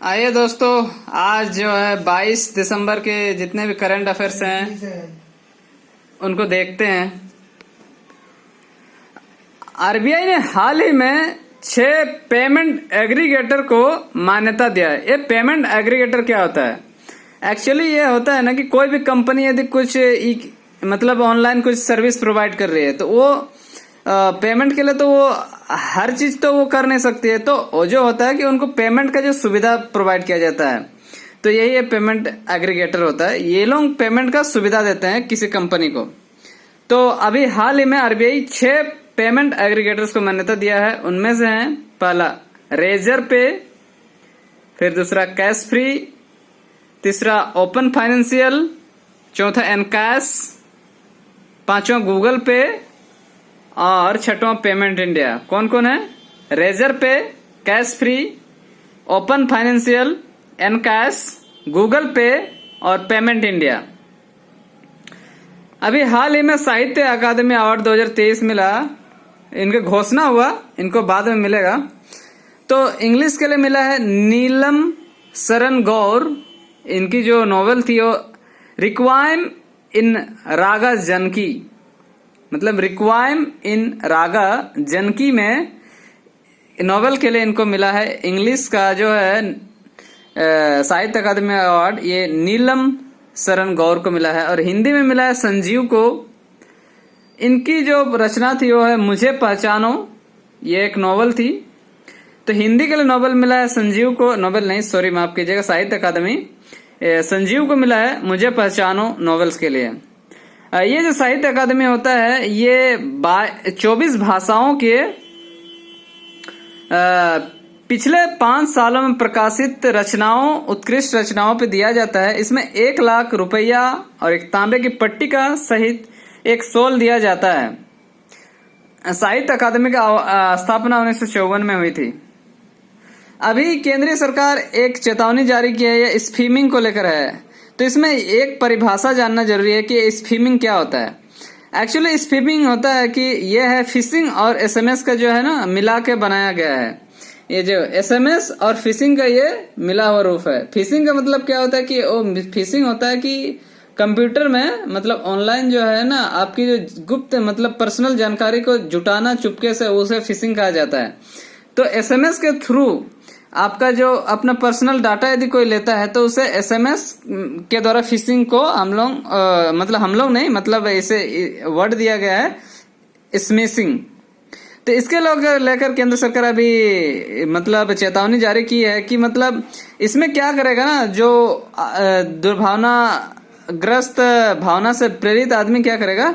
आइए दोस्तों, आज जो है 22 दिसंबर के जितने भी करंट अफेयर्स हैं उनको देखते हैं। आरबीआई ने हाल ही में 6 पेमेंट एग्रीगेटर को मान्यता दिया है। ये पेमेंट एग्रीगेटर क्या होता है? एक्चुअली ये होता है ना कि कोई भी कंपनी यदि कुछ मतलब ऑनलाइन कुछ सर्विस प्रोवाइड कर रही है तो वो पेमेंट के लिए तो वो हर चीज तो वो कर नहीं सकती है, तो वो जो होता है कि उनको पेमेंट का जो सुविधा प्रोवाइड किया जाता है, तो यही ये पेमेंट एग्रीगेटर होता है। ये लोग पेमेंट का सुविधा देते हैं किसी कंपनी को। तो अभी हाल ही में आरबीआई 6 पेमेंट एग्रीगेटर्स को मान्यता दिया है। उनमें से है पहला रेजर पे, फिर दूसरा कैश फ्री, तीसरा ओपन फाइनेंशियल, चौथा एनकैश, पांचवा गूगल पे और छठवां पेमेंट इंडिया। कौन कौन है? रेजर पे, cash free, open financial, encash, Google पे और पेमेंट इंडिया। अभी हाल ही में साहित्य अकादमी अवार्ड 2023 मिला। इनका घोषणा हुआ, इनको बाद में मिलेगा। तो इंग्लिश के लिए मिला है नीलम शरण गौर। इनकी जो नॉवेल थी वो रिक्वाइम इन रागा जनकी, मतलब रिक्वाइम इन रागा जनकी में नॉवेल के लिए इनको मिला है। इंग्लिश का जो है साहित्य अकादमी अवार्ड ये नीलम शरण गौर को मिला है। और हिंदी में मिला है संजीव को। इनकी जो रचना थी वो है मुझे पहचानो, ये एक नॉवेल थी। तो हिंदी के लिए नॉवेल मिला है संजीव को, नॉवेल नहीं सॉरी माफ कीजिएगा, साहित्य अकादमी संजीव को मिला है मुझे पहचानो नॉवेल्स के लिए। ये जो साहित्य अकादमी होता है ये 24 भाषाओं के पिछले 5 सालों में प्रकाशित रचनाओं, उत्कृष्ट रचनाओं पे दिया जाता है। इसमें 1 लाख रुपया और एक तांबे की पट्टी का सहित एक शॉल दिया जाता है। साहित्य अकादमी का स्थापना 1954 में हुई थी। अभी केंद्रीय सरकार एक चेतावनी जारी की है, ये स्फीमिंग को लेकर है। तो इसमें एक परिभाषा जानना जरूरी है कि स्फीमिंग क्या होता है। एक्चुअली स्फीमिंग होता है कि यह है फिशिंग और एसएमएस का जो है ना मिला के बनाया गया है। ये जो एसएमएस और फिशिंग का ये मिला हुआ रूप है। फिशिंग का मतलब क्या होता है कि वो फिशिंग होता है कि कंप्यूटर में मतलब ऑनलाइन जो है ना आपकी जो गुप्त मतलब पर्सनल जानकारी को जुटाना चुपके से, उसे फिशिंग कहा जाता है। तो एसएमएस के थ्रू आपका जो अपना पर्सनल डाटा यदि कोई लेता है तो उसे एसएमएस के द्वारा फिशिंग को हम लोग नहीं मतलब इसे वर्ड दिया गया है स्मिशिंग। तो इसके लेकर केंद्र सरकार अभी मतलब चेतावनी जारी की है कि मतलब इसमें क्या करेगा ना, जो दुर्भावनाग्रस्त भावना से प्रेरित आदमी क्या करेगा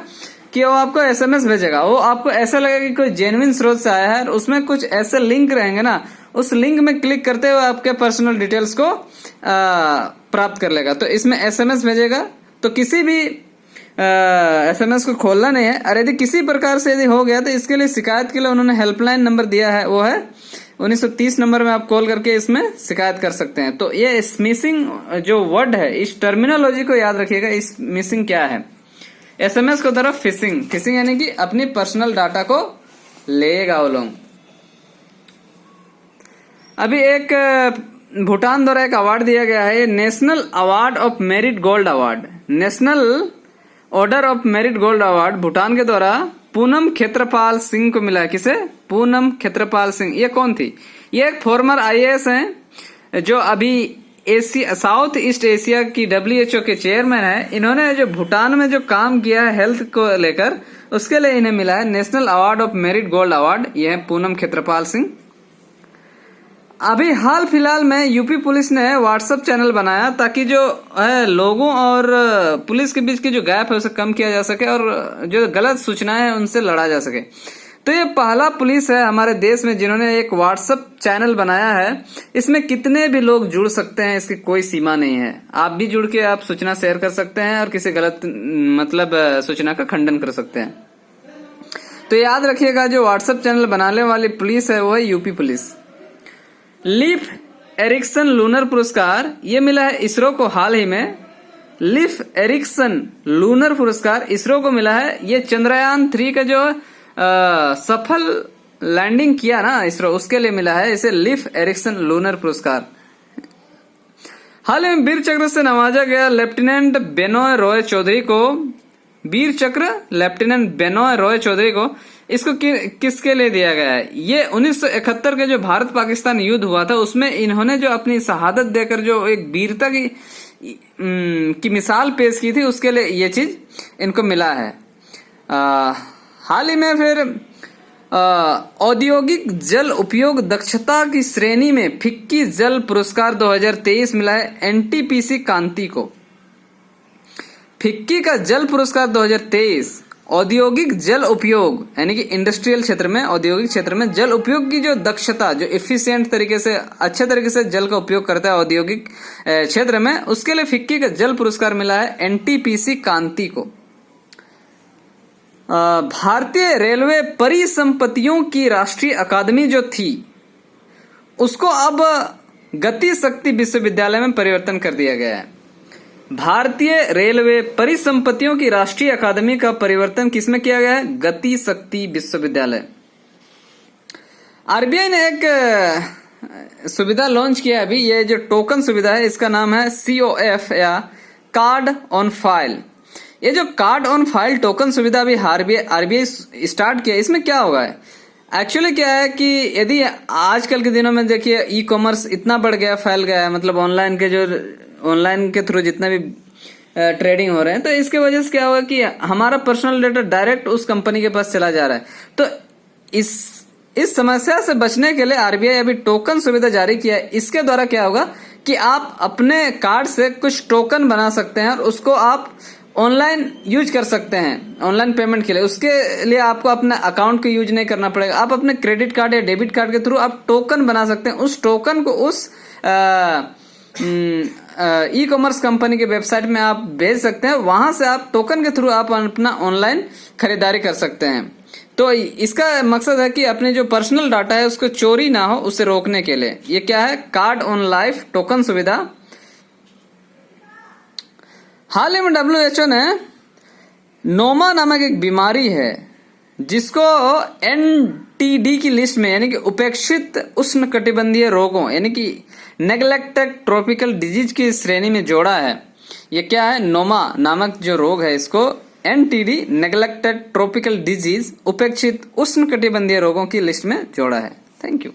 कि वो आपको एसएमएस भेजेगा। वो आपको ऐसा लगेगा कि कोई जेन्युइन स्रोत से आया है और उसमें कुछ ऐसे लिंक रहेंगे ना, उस लिंक में क्लिक करते हुए आपके पर्सनल डिटेल्स को प्राप्त कर लेगा। तो इसमें एसएमएस भेजेगा, तो किसी भी एसएमएस को खोलना नहीं है। और यदि किसी प्रकार से यदि हो गया तो इसके लिए शिकायत के लिए उन्होंने हेल्पलाइन नंबर दिया है, वो है 1930 नंबर में आप कॉल करके इसमें शिकायत कर सकते हैं। तो ये स्मिशिंग जो वर्ड है, इस टर्मिनोलॉजी को याद रखिएगा। स्मिशिंग क्या है? एसएमएस को तरफ फिशिंग, फिशिंग यानी कि अपनी पर्सनल डाटा को लेगा वो लोग। अभी एक भूटान द्वारा एक अवार्ड दिया गया है, national award of merit gold award, national order of merit gold award Bhutan के द्वारा पूनम खेत्रपाल सिंह को मिला है। किसे? पूनम खेत्रपाल सिंह। ये कौन थी? ये एक फॉर्मर आईएएस हैं जो अभी साउथ ईस्ट एशिया की WHO के चेयरमैन है। इन्होंने जो भूटान में जो काम किया है हेल्थ को लेकर, उसके लिए इन्हें मिला है national award of merit gold award. यह है पूनम खेत्रपाल सिंह। अभी हाल फिलहाल में यूपी पुलिस ने व्हाट्सएप चैनल बनाया ताकि जो लोगों और पुलिस के बीच की जो गैप है उसे कम किया जा सके और जो गलत सूचनाएं हैं उनसे लड़ा जा सके। तो ये पहला पुलिस है हमारे देश में जिन्होंने एक व्हाट्सएप चैनल बनाया है। इसमें कितने भी लोग जुड़ सकते हैं, इसकी कोई सीमा नहीं है। आप भी जुड़ के आप सूचना शेयर कर सकते हैं और किसी गलत मतलब सूचना का खंडन कर सकते हैं। तो याद रखिएगा, जो व्हाट्सएप चैनल बनाने वाली पुलिस है वो है UP police. Leif Erikson lunar पुरस्कार ये मिला है इसरो को हाल ही में। लीफ एरिक्सन लूनर पुरस्कार इसरो को मिला है। ये चंद्रयान 3 का जो सफल लैंडिंग किया ना इसरो, उसके लिए मिला है इसे लीफ एरिक्सन लूनर पुरस्कार। हाल ही में वीर चक्र से नवाजा गया लेफ्टिनेंट बेनॉय रॉय चौधरी को, वीर चक्र लेफ्टिनेंट बेनॉय रॉय चौधरी को इसको किसके लिए दिया गया है? ये 1971 के जो भारत पाकिस्तान युद्ध हुआ था उसमें इन्होंने जो अपनी शहादत देकर जो एक वीरता की मिसाल पेश की थी, उसके लिए ये चीज इनको मिला है। हाल ही में फिर औद्योगिक जल उपयोग दक्षता की श्रेणी में फिक्की जल पुरस्कार 2023 मिला है एनटीपीसी कांति को। फिक्की का जल पुरस्कार 2023 औद्योगिक जल उपयोग यानी कि इंडस्ट्रियल क्षेत्र में, औद्योगिक क्षेत्र में जल उपयोग की जो दक्षता, जो एफिशिएंट तरीके से, अच्छे तरीके से जल का उपयोग करता है औद्योगिक क्षेत्र में, उसके लिए फिक्की का जल पुरस्कार मिला है एनटीपीसी कांति को। भारतीय रेलवे परिसंपत्तियों की राष्ट्रीय अकादमी जो थी उसको अब गति शक्ति विश्वविद्यालय में परिवर्तन कर दिया गया है। भारतीय रेलवे परिसंपत्तियों की राष्ट्रीय अकादमी का परिवर्तन किसमें किया गया है? गति शक्ति विश्वविद्यालय। आरबीआई ने एक सुविधा लॉन्च किया है अभी, ये जो टोकन सुविधा है इसका नाम है COF या कार्ड ऑन फाइल। ये जो कार्ड ऑन फाइल टोकन सुविधा अभी आरबीआई स्टार्ट किया, इसमें क्या होगा? एक्चुअली क्या है कि यदि आजकल के दिनों में देखिए ई कॉमर्स इतना बढ़ गया, फैल गया है, मतलब ऑनलाइन के थ्रू जितना भी ट्रेडिंग हो रहे हैं, तो इसके वजह से क्या होगा कि हमारा पर्सनल डेटा डायरेक्ट उस कंपनी के पास चला जा रहा है। तो इस समस्या से बचने के लिए आरबीआई अभी टोकन सुविधा जारी किया है। इसके द्वारा क्या होगा कि आप अपने कार्ड से कुछ टोकन बना सकते हैं और उसको आप ऑनलाइन यूज कर सकते हैं ऑनलाइन पेमेंट के लिए। उसके लिए आपको अपने अकाउंट को यूज नहीं करना पड़ेगा, आप अपने क्रेडिट कार्ड या डेबिट कार्ड के थ्रू आप टोकन बना सकते हैं। उस टोकन को उस ई कॉमर्स कंपनी के वेबसाइट में आप भेज सकते हैं, वहां से आप टोकन के थ्रू आप अपना ऑनलाइन खरीदारी कर सकते हैं। तो इसका मकसद है कि अपने जो पर्सनल डाटा है उसको चोरी ना हो, उसे रोकने के लिए ये क्या है, कार्ड ऑन लाइफ टोकन सुविधा। हाल ही में WHO ने नोमा नामक एक बीमारी है जिसको NTD की लिस्ट में यानी कि उपेक्षित उष्णकटिबंधीय रोगों यानी कि नेग्लेक्टेड ट्रॉपिकल डिजीज की श्रेणी में जोड़ा है। ये क्या है? नोमा नामक जो रोग है इसको NTD नेग्लेक्टेड ट्रॉपिकल डिजीज उपेक्षित उष्णकटिबंधीय रोगों की लिस्ट में जोड़ा है। Thank you.